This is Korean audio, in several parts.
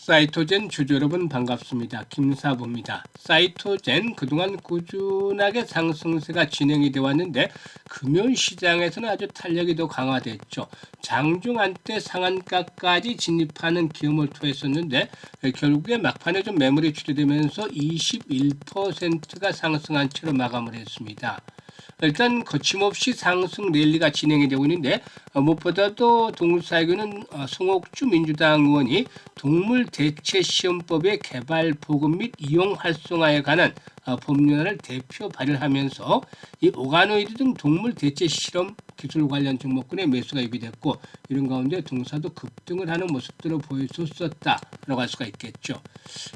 사이토젠 주주 여러분 반갑습니다. 김사부입니다. 사이토젠 그동안 꾸준하게 상승세가 진행이 되어 왔는데 금요일 시장에서는 아주 탄력이 더 강화됐죠. 장중 한때 상한가까지 진입하는 기음을 토했었는데 결국에 막판에 좀 매물이 출시되면서 21%가 상승한 채로 마감을 했습니다. 일단 거침없이 상승 랠리가 진행이 되고 있는데 무엇보다도 동사회교는 송옥주 민주당 의원이 동물 대체 시험법의 개발 보급 및 이용 활성화에 관한 법률안을 대표 발의하면서 이 오가노이드 등 동물 대체 실험 기술 관련 종목군의 매수가 유입됐고 이런 가운데 동사도 급등을 하는 모습들을 보여줬었다라고 할 수가 있겠죠.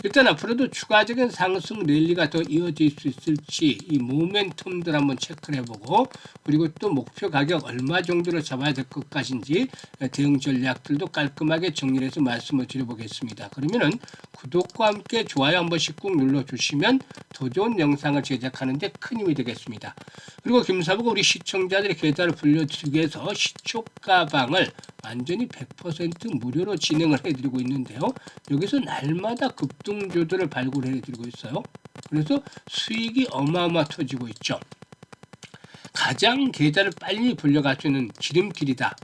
일단 앞으로도 추가적인 상승 랠리가 더 이어질 수 있을지 이 모멘텀들 한번 체크를 해보고 그리고 또 목표 가격 얼마 정도로 잡아야 될 것까지인지 대응 전략들도 깔끔하게 정리를 해서 말씀을 드려보겠습니다. 그러면은 구독과 함께 좋아요 한 번씩 꾹 눌러주시면 더 좋은 영상을 제작하는 데 큰 힘이 되겠습니다. 그리고 김사부가 우리 시청자들의 계좌를 불려드리기 위해서 시초가방을 완전히 100% 무료로 진행을 해드리고 있는데요. 여기서 날마다 급등주들을 발굴해드리고 있어요. 그래서 수익이 어마어마 터지고 있죠. 가장 계좌를 빨리 불려갈 수 있는 지름길이다.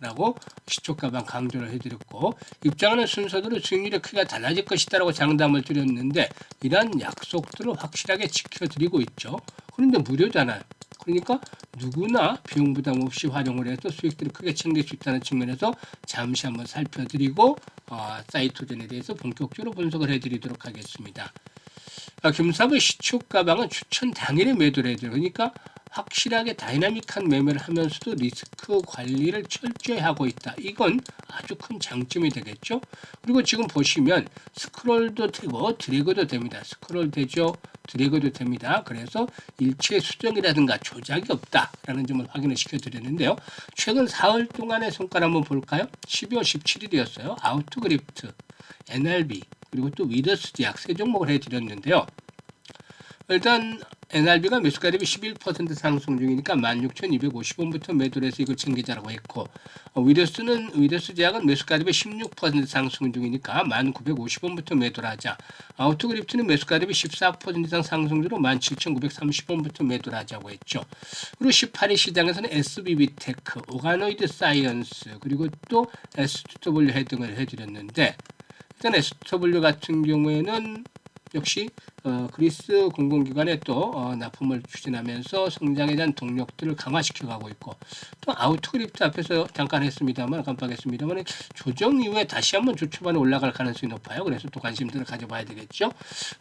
라고 시초가방 강조를 해드렸고 입장하는 순서대로 수익률의 크기가 달라질 것이다라고 장담을 드렸는데 이러한 약속들을 확실하게 지켜드리고 있죠. 그런데 무료잖아요. 그러니까 누구나 비용 부담 없이 활용을 해서 수익들을 크게 챙길 수 있다는 측면에서 잠시 한번 살펴드리고 사이토젠에 대해서 본격적으로 분석을 해드리도록 하겠습니다. 김사부의 시초가방은 추천 당일에 매도를 해줘요. 그러니까 확실하게 다이나믹한 매매를 하면서도 리스크 관리를 철저히 하고 있다. 이건 아주 큰 장점이 되겠죠. 그리고 지금 보시면 스크롤도 되고 드래그도 됩니다. 스크롤 되죠. 드래그도 됩니다. 그래서 일체 수정이라든가 조작이 없다라는 점을 확인을 시켜드렸는데요. 최근 4월 동안의 성과를 한번 볼까요? 12월 17일이었어요. 아우트그리프트, NRB, 그리고 또 위더스 제약 세 종목을 해드렸는데요. 일단 NRB가 매수가 대비 11% 상승 중이니까 16,250원부터 매도를 해서 이걸 챙기자라고 했고 위더스 제약은 매수가 대비 16% 상승 중이니까 1,950원부터 매도를 하자. 아우토그리프트는 매수가 대비 14% 이상 상승 중으로 17,930원부터 매도를 하자고 했죠. 그리고 18일 시장에서는 SBB테크, 오가노이드 사이언스 그리고 또 SW 등을 해드렸는데 일단 SW 같은 경우에는 역시 그리스 공공기관에 또 납품을 추진하면서 성장에 대한 동력들을 강화시켜가고 있고 또 아우토그리프트 앞에서 잠깐 했습니다만 깜빡했습니다만 조정 이후에 다시 한번 주초반에 올라갈 가능성이 높아요. 그래서 또 관심들을 가져봐야 되겠죠.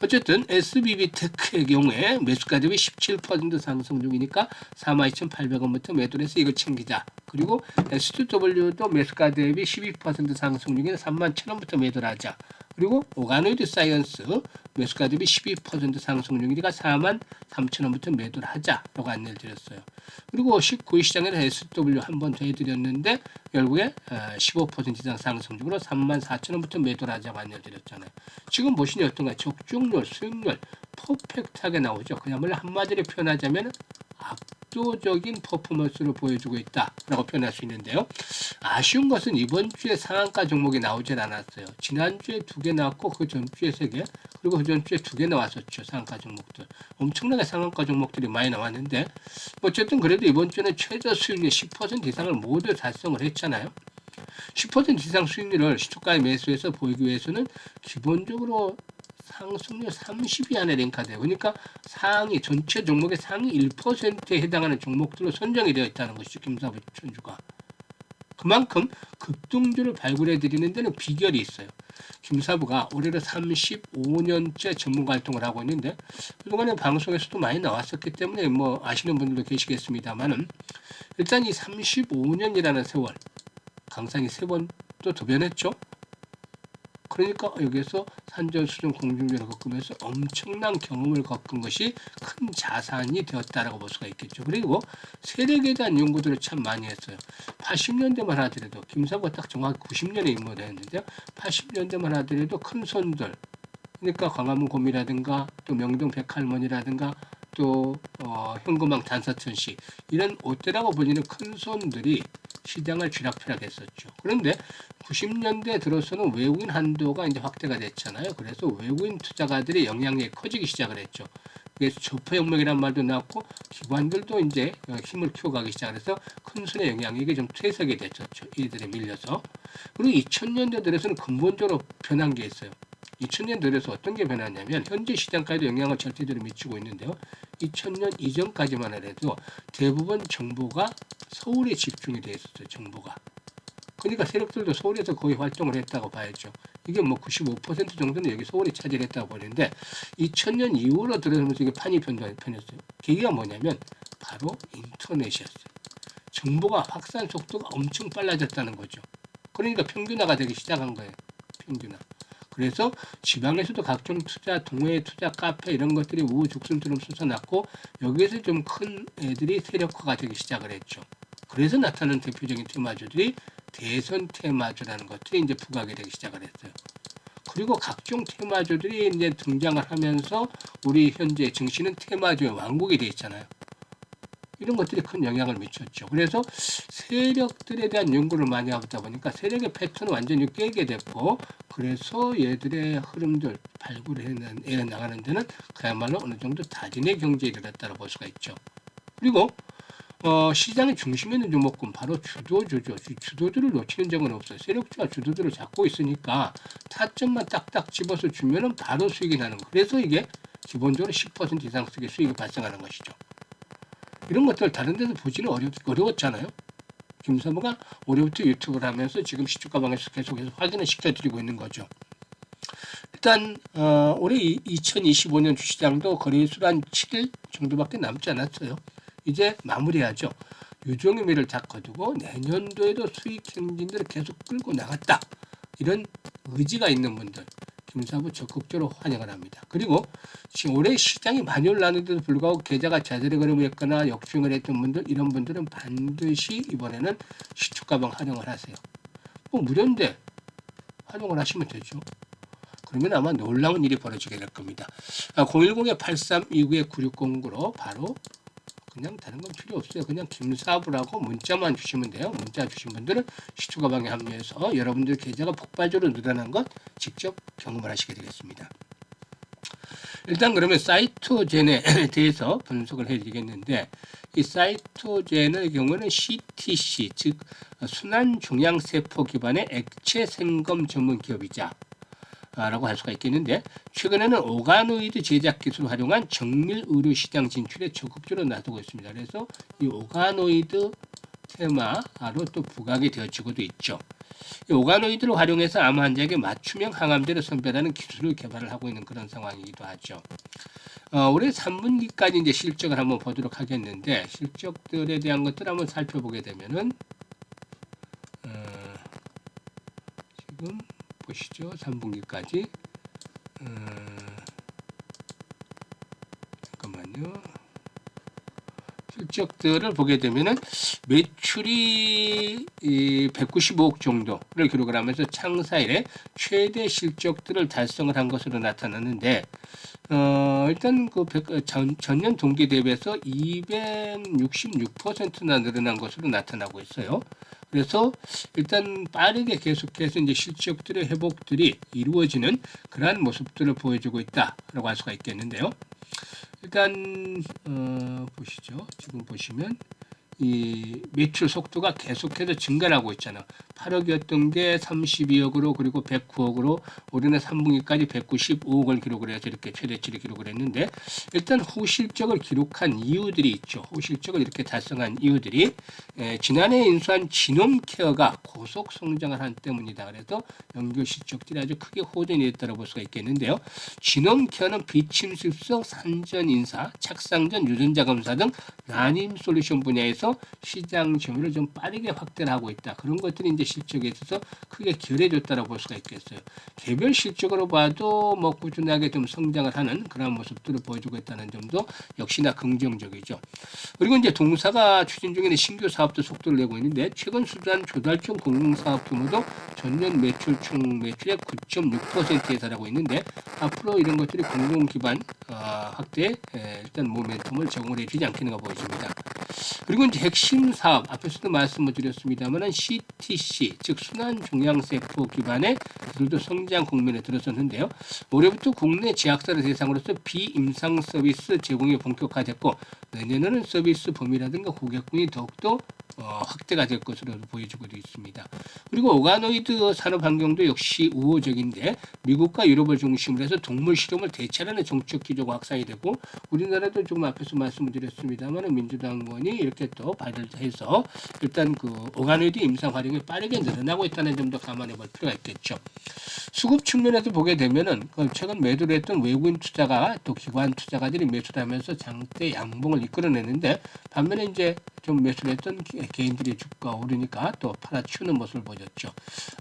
어쨌든 SBB테크의 경우에 매수가 대비 17% 상승 중이니까 42,800원부터 매도를 해서 이걸 챙기자. 그리고 SW도 매수가 대비 12% 상승 중이니까 31,000원부터 매도를 하자. 그리고 오가노이드 사이언스 매수가 대비 12% 상승 중이니까 43,000원부터 매도를 하자라고 안내를 드렸어요. 그리고 19일 시장에는 SW 한 번 더 해드렸는데 결국에 15% 이상 상승 중으로 34,000원부터 매도를 하자고 안내를 드렸잖아요. 지금 보시니 어떤가요? 적중률, 수익률 퍼펙트하게 나오죠. 그야말로 한마디로 표현하자면 압도적인 퍼포먼스를 보여주고 있다라고 표현할 수 있는데요. 아쉬운 것은 이번 주에 상한가 종목이 나오질 않았어요. 지난주에 2개 나왔고 그 전주에 3개 그리고 그 전주에 2개 나왔었죠. 상한가 종목들. 엄청나게 상한가 종목들이 많이 나왔는데 어쨌든 그래도 이번 주에는 최저 수익률 10% 이상을 모두 달성을 했잖아요. 10% 이상 수익률을 시초가에 매수해서 보이기 위해서는 기본적으로 상승률 30위 안에 랭크돼요. 그러니까 상위 전체 종목의 상위 1%에 해당하는 종목들로 선정이 되어 있다는 것이죠. 김사부 추천주가. 그만큼 급등주를 발굴해 드리는 데는 비결이 있어요. 김사부가 올해로 35년째 전문가 활동을 하고 있는데 그동안에 방송에서도 많이 나왔었기 때문에 뭐 아시는 분들도 계시겠습니다만은 일단 이 35년이라는 세월 강상이 3번 또 도변했죠. 그러니까 여기에서 산전수전 공중전을 겪으면서 엄청난 경험을 겪은 것이 큰 자산이 되었다라고 볼 수가 있겠죠. 그리고 세력에 대한 연구들을 참 많이 했어요. 80년대만 하더라도 김사부가 딱 정확히 90년에 임무를 했는데요. 80년대만 하더라도 큰 손들 그러니까 광화문 곰이라든가 또 명동 백할머니라든가 또 현금왕 단사천씨 이런 옷대라고 불리는 큰 손들이 시장을 쥐락펴락했었죠. 그런데 90년대 들어서는 외국인 한도가 이제 확대가 됐잖아요. 그래서 외국인 투자가들의 영향력이 커지기 시작을 했죠. 그래서 조폐혁명이라는 말도 나왔고 기관들도 이제 힘을 키워가기 시작해서 큰 손의 영향력이 좀 퇴색이 됐었죠. 이들에 밀려서. 그리고 2000년대 들어서는 근본적으로 변한 게 있어요. 2000년 들어서 어떤 게 변했냐면 현재 시장까지도 영향을 절대적으로 미치고 있는데요. 2000년 이전까지만 해도 대부분 정보가 서울에 집중이 돼 있었어요. 정보가. 그러니까 세력들도 서울에서 거의 활동을 했다고 봐야죠. 이게 뭐 95% 정도는 여기 서울에 차지했다고 보는데 2000년 이후로 들어서면서 이게 판이 변했어요. 계기가 뭐냐면 바로 인터넷이었어요. 정보가 확산 속도가 엄청 빨라졌다는 거죠. 그러니까 평균화가 되기 시작한 거예요. 평균화. 그래서 지방에서도 각종 투자, 동호회 투자, 카페 이런 것들이 우후죽순처럼 솟아났고 여기에서 좀 큰 애들이 세력화가 되기 시작을 했죠. 그래서 나타나는 대표적인 테마주들이 대선 테마주라는 것들이 이제 부각이 되기 시작을 했어요. 그리고 각종 테마주들이 이제 등장을 하면서 우리 현재 증시는 테마주의 왕국이 돼 있잖아요. 이런 것들이 큰 영향을 미쳤죠. 그래서 세력들에 대한 연구를 많이 하다 보니까 세력의 패턴을 완전히 깨게 됐고, 그래서 얘들의 흐름들 발굴해 나가는 데는 그야말로 어느 정도 다진의 경제에 이르렀다고 볼 수가 있죠. 그리고 시장의 중심에 있는 종목군 바로 주도주죠. 주도주를 놓치는 적은 없어요. 세력주가 주도주를 잡고 있으니까 타점만 딱딱 집어서 주면은 바로 수익이 나는 거. 그래서 이게 기본적으로 10% 이상씩의 수익이 발생하는 것이죠. 이런 것들 다른 데서 보지는 어려웠잖아요. 김사부가 올해부터 유튜브를 하면서 지금 시초가방에서 계속해서 확인을 시켜드리고 있는 거죠. 일단 올해 2025년 주시장도 거래일수로 한 7일 정도밖에 남지 않았어요. 이제 마무리하죠. 유종의 미를 딱 거두고 내년도에도 수익 행진들을 계속 끌고 나갔다. 이런 의지가 있는 분들 김사부 적극적으로 환영을 합니다. 그리고 지금 올해 시장이 많이 올랐는데도 불구하고 계좌가 제자리 걸음했거나 역주행을 했던 분들 이런 분들은 반드시 이번에는 시초가방 활용을 하세요. 뭐 무료인데 활용을 하시면 되죠. 그러면 아마 놀라운 일이 벌어지게 될 겁니다. 010-8329-9609로 바로 그냥 다른 건 필요 없어요. 그냥 김사부라고 문자만 주시면 돼요. 문자 주신 분들은 시초가방에 합류해서 여러분들 계좌가 폭발적으로 늘어난 것 직접 경험을 하시게 되겠습니다. 일단 그러면 사이토젠에 대해서 분석을 해드리겠는데 이 사이토젠의 경우는 CTC 즉 순환종양세포 기반의 액체 생검 전문 기업이자 라고 할 수가 있겠는데 최근에는 오가노이드 제작 기술을 활용한 정밀 의료 시장 진출에 적극적으로 나서고 있습니다. 그래서 이 오가노이드 테마로 또 부각이 되어지고도 있죠. 이 오가노이드를 활용해서 암 환자에게 맞춤형 항암제를 선별하는 기술을 개발을 하고 있는 그런 상황이기도 하죠. 올해 3분기까지 이제 실적을 한번 보도록 하겠는데 실적들에 대한 것들 한번 살펴보게 되면은 지금 보시죠. 3분기까지 잠깐만요. 실적들을 보게 되면은 매출이 195억 정도를 기록을 하면서 창사 이래 최대 실적들을 달성을 한 것으로 나타났는데 일단 그 전년 동기 대비해서 266%나 늘어난 것으로 나타나고 있어요. 그래서 일단 빠르게 계속해서 이제 실적들의 회복들이 이루어지는 그러한 모습들을 보여주고 있다라고 할 수가 있겠는데요. 일단 보시죠. 지금 보시면 이 매출 속도가 계속해서 증가하고 있잖아요. 8억이었던 게 32억으로 그리고 109억으로 올해는 3분기까지 195억을 기록을 해서 이렇게 최대치를 기록을 했는데 일단 후실적을 기록한 이유들이 있죠. 후실적을 이렇게 달성한 이유들이 지난해 인수한 지놈케어가 고속 성장을 한 때문이다. 그래서 연결 실적들이 아주 크게 호전이 됐다고 볼 수가 있겠는데요. 지놈케어는 비침습성 산전 인사, 착상전 유전자 검사 등 난임 솔루션 분야에서 시장 점유율을 좀 빠르게 확대를 하고 있다. 그런 것들이 이제 실적에 있어서 크게 기여해줬다고 볼 수가 있겠어요. 개별 실적으로 봐도 뭐 꾸준하게 좀 성장을 하는 그런 모습들을 보여주고 있다는 점도 역시나 긍정적이죠. 그리고 이제 동사가 추진 중인 신규 사업도 속도를 내고 있는데 최근 수주한 조달청 공공사업 규모도 전년 매출 총 매출의 9.6%에 달하고 있는데 앞으로 이런 것들이 공공 기반 확대에 일단 모멘텀을 제공을 해주지 않겠는가 보여집니다. 그리고 이제 핵심 사업 앞에서도 말씀을 드렸습니다만은 CTC 즉 순환종양세포 기반의 기술도 성장 국면에 들어섰는데요. 올해부터 국내 제약사를 대상으로서 비임상 서비스 제공이 본격화됐고 내년에는 서비스 범위라든가 고객군이 더욱더 확대가 될 것으로 보여지고 있습니다. 그리고 오가노이드 산업 환경도 역시 우호적인데 미국과 유럽을 중심으로 해서 동물 실험을 대체하는 정책 기조가 확산이 되고 우리나라도 좀 앞에서 말씀을 드렸습니다만 민주당 의원이 이렇게 또 발의해서 일단 그 오가노이드 임상 활용이 빠르게 늘어나고 있다는 점도 감안해 볼 필요가 있겠죠. 수급 측면에서 보게 되면은 최근 매도를 했던 외국인 투자가 또 기관 투자가들이 매수를 하면서 장대 양봉을 이끌어내는데 반면에 이제 좀 매수를 했던 개인들이 주가 오르니까 또 팔아치우는 모습을 보였죠.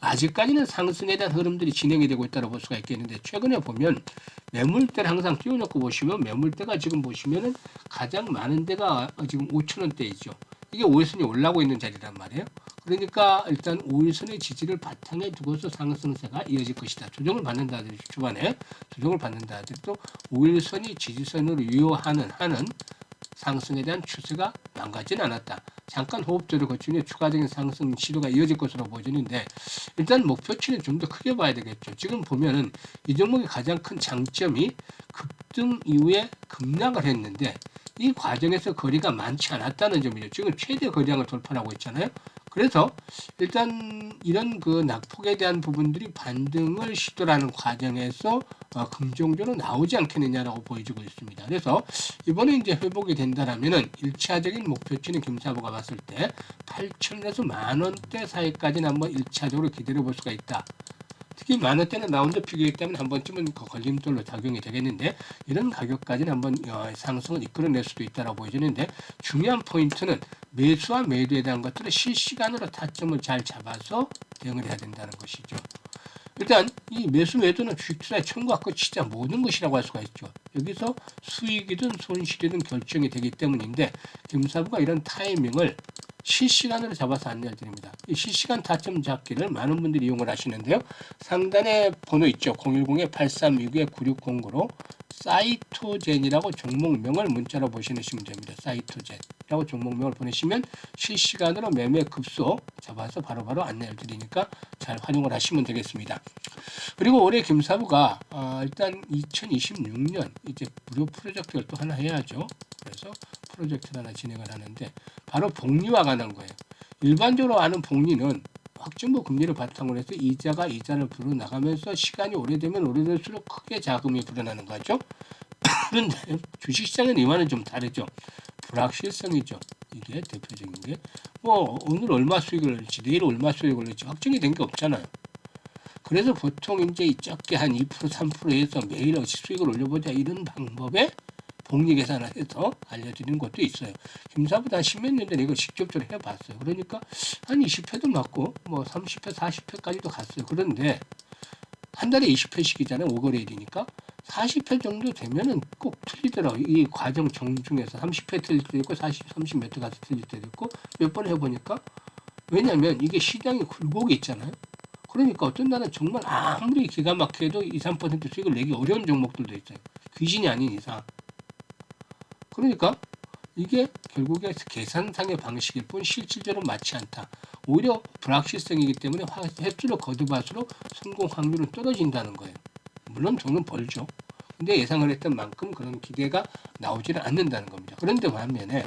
아직까지는 상승에 대한 흐름들이 진행이 되고 있다고 볼 수가 있겠는데 최근에 보면 매물대를 항상 띄워놓고 보시면 매물대가 지금 보시면은 가장 많은 데가 지금 5,000원대이죠. 이게 5일선이 올라오고 있는 자리란 말이에요. 그러니까 일단 5일선의 지지를 바탕에 두고서 상승세가 이어질 것이다. 조정을 받는다 하더라도 초반에 조정을 받는다 하더라도 5일선이 지지선으로 유효하는 상승에 대한 추세가 망가지는 않았다. 잠깐 호흡조를 거치며 추가적인 상승 시도가 이어질 것으로 보여지는데 일단 목표치는 좀 더 크게 봐야 되겠죠. 지금 보면은 이 종목의 가장 큰 장점이 급등 이후에 급락을 했는데 이 과정에서 거리가 많지 않았다는 점이죠. 지금 최대 거리량을 돌파하고 있잖아요. 그래서 일단 이런 그 낙폭에 대한 부분들이 반등을 시도하는 과정에서 긍정적으로 나오지 않겠느냐라고 보여지고 있습니다. 그래서 이번에 이제 회복이 된다라면은 1차적인 목표치는 김사부가 봤을 때 8,000원에서 만원대 사이까지는 한번 1차적으로 기다려 볼 수가 있다. 특히 만원대는 라운드 픽이기 때문에 한 번쯤은 걸림돌로 작용이 되겠는데 이런 가격까지는 한번 상승을 이끌어낼 수도 있다고 보여지는데 중요한 포인트는 매수와 매도에 대한 것들을 실시간으로 타점을 잘 잡아서 대응을 해야 된다는 것이죠. 일단 이 매수 매도는 주식 투자의 천과 끝 진짜 모든 것이라고 할 수가 있죠. 여기서 수익이든 손실이든 결정이 되기 때문인데 김사부가 이런 타이밍을 실시간으로 잡아서 안내를 드립니다. 이 실시간 타점 잡기를 많은 분들이 이용을 하시는데요. 상단에 번호 있죠. 010-8329-9609로 사이토젠이라고 종목명을 문자로 보내시면 됩니다. 사이토젠이라고 종목명을 보내시면 실시간으로 매매 급소 잡아서 바로바로 안내를 드리니까 잘 활용을 하시면 되겠습니다. 그리고 올해 김사부가 일단 2026년 이제 무료 프로젝트를 또 하나 해야죠. 그래서 프로젝트를 하나 진행을 하는데 바로 복리와 관한 거예요. 일반적으로 아는 복리는 확정부 금리를 바탕으로 해서 이자를 불어나가면서 시간이 오래되면 오래될수록 크게 자금이 불어나는 거죠. 그런데 주식시장은 이와는 좀 다르죠. 불확실성이죠. 이게 대표적인 게 뭐 오늘 얼마 수익을 올릴지 내일 얼마 수익을 올릴지 확정이 된 게 없잖아요. 그래서 보통 이제 적게 한 2% 3%에서 매일 수익을 올려보자 이런 방법에 복리 계산을 해서 알려드리는 것도 있어요. 김사부도 한 10몇 년 전에 이거 직접적으로 해봤어요. 그러니까 한 20회도 맞고 뭐 30회, 40회까지도 갔어요. 그런데 한 달에 20회씩이잖아요. 5거래일이니까 40회 정도 되면은 꼭 틀리더라고요. 이 과정 정중에서 30회 틀릴 때도 있고 30몇 회 가서 틀릴 때도 있고 몇 번 해보니까 왜냐면 이게 시장이 굴곡이 있잖아요. 그러니까 어떤 날은 정말 아무리 기가 막혀도 2, 3% 수익을 내기 어려운 종목들도 있어요. 귀신이 아닌 이상. 그러니까 이게 결국에 계산상의 방식일 뿐 실질적으로 맞지 않다. 오히려 불확실성이기 때문에 횟수를 거듭할수록 성공 확률은 떨어진다는 거예요. 물론 돈은 벌죠. 근데 예상을 했던 만큼 그런 기대가 나오지는 않는다는 겁니다. 그런데 반면에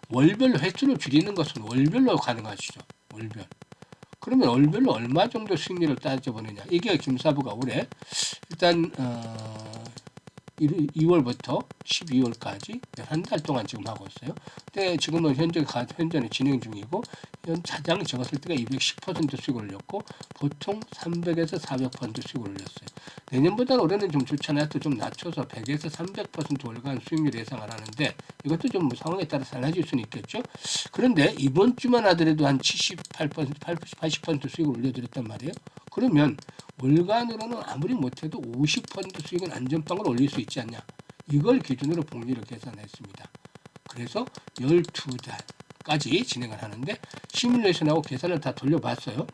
월별로 횟수를 줄이는 것은 월별로 가능하시죠. 월별. 그러면 월별로 얼마 정도 수익률을 따져보느냐. 이게 김사부가 올해 일단 2월부터 12월까지 한 달 동안 지금 하고 있어요. 근데 지금은 현재는 진행 중이고 가장 적었을 때가 210% 수익을 올렸고 보통 300에서 400% 수익을 올렸어요. 내년보다 올해는 좀 좋잖아요. 또 좀 낮춰서 100에서 300% 올라간 수익률 예상을 하는데 이것도 좀 상황에 따라 달라질 수는 있겠죠. 그런데 이번 주만 하더라도 한 78%, 80% 수익을 올려드렸단 말이에요. 그러면 월간으로는 아무리 못해도 50% 수익은 안전빵으로 올릴 수 있지 않냐. 이걸 기준으로 복리를 계산했습니다. 그래서 12달까지 진행을 하는데 시뮬레이션하고 계산을 다 돌려봤어요.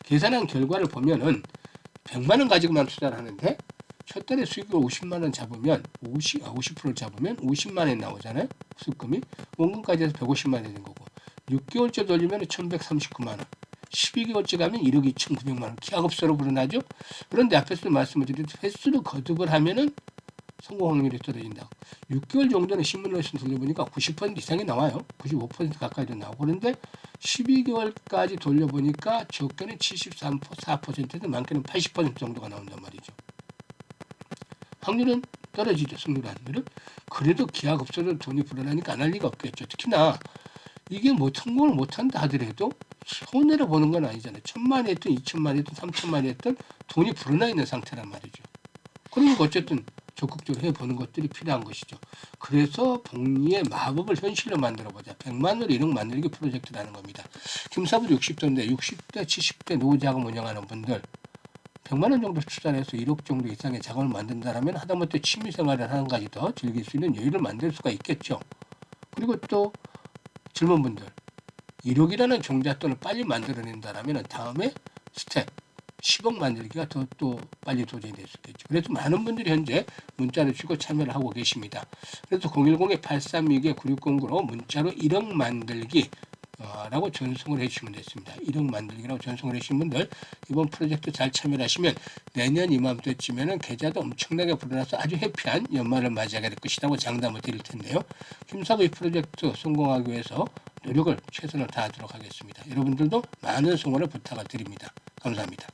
계산한 결과를 보면은 100만 원 가지고만 투자를 하는데 첫 달에 수익을 50만 원 잡으면 50%를 잡으면 50만 원 나오잖아요. 수익금이 원금까지 해서 150만 원이 되는 거고 6개월째 돌리면 1139만 원 12개월째 가면 1억 2,900만 원 기하급수로 불어나죠. 그런데 앞에서 말씀을 드렸듯이 횟수로 거듭을 하면은 성공 확률이 떨어진다. 6개월 정도는 시뮬레이션 돌려보니까 90% 이상이 나와요. 95% 가까이도 나오고 그런데 12개월까지 돌려보니까 적게는 73%, 4%든 많게는 80% 정도가 나온단 말이죠. 확률은 떨어지죠. 승률 확률은. 그래도 기하급수로 돈이 불어나니까 안 할 리가 없겠죠. 특히나 이게 뭐 성공을 못한다 하더라도 손해를 보는 건 아니잖아요. 1,000만이 했든 2,000만이 했든 3,000만이 했든 돈이 불어나 있는 상태란 말이죠. 그러니까 어쨌든 적극적으로 해보는 것들이 필요한 것이죠. 그래서 복리의 마법을 현실로 만들어보자. 100만 원 1억 만들기 프로젝트라는 겁니다. 김사부 60대인데 60대, 70대 노후자금 운영하는 분들 100만 원 정도 투자해서 1억 정도 이상의 자금을 만든다면 하다못해 취미생활을 한 가지 더 즐길 수 있는 여유를 만들 수가 있겠죠. 그리고 또 젊은 분들 1억이라는 종잣돈을 빨리 만들어낸다면 다음에 스텝 10억 만들기가 더 또 빨리 도전이 될 수 있겠죠. 그래서 많은 분들이 현재 문자를 주고 참여를 하고 계십니다. 그래서 010-832-9609로 문자로 1억 만들기 라고 전송을 해주시면 됐습니다. 1억 만들기라고 전송을 해주신 분들 이번 프로젝트 잘 참여를 하시면 내년 이맘때쯤에는 계좌도 엄청나게 불어나서 아주 해피한 연말을 맞이하게 될 것이라고 장담을 드릴 텐데요. 김사부 이 프로젝트 성공하기 위해서 노력을 최선을 다하도록 하겠습니다. 여러분들도 많은 성원을 부탁을 드립니다. 감사합니다.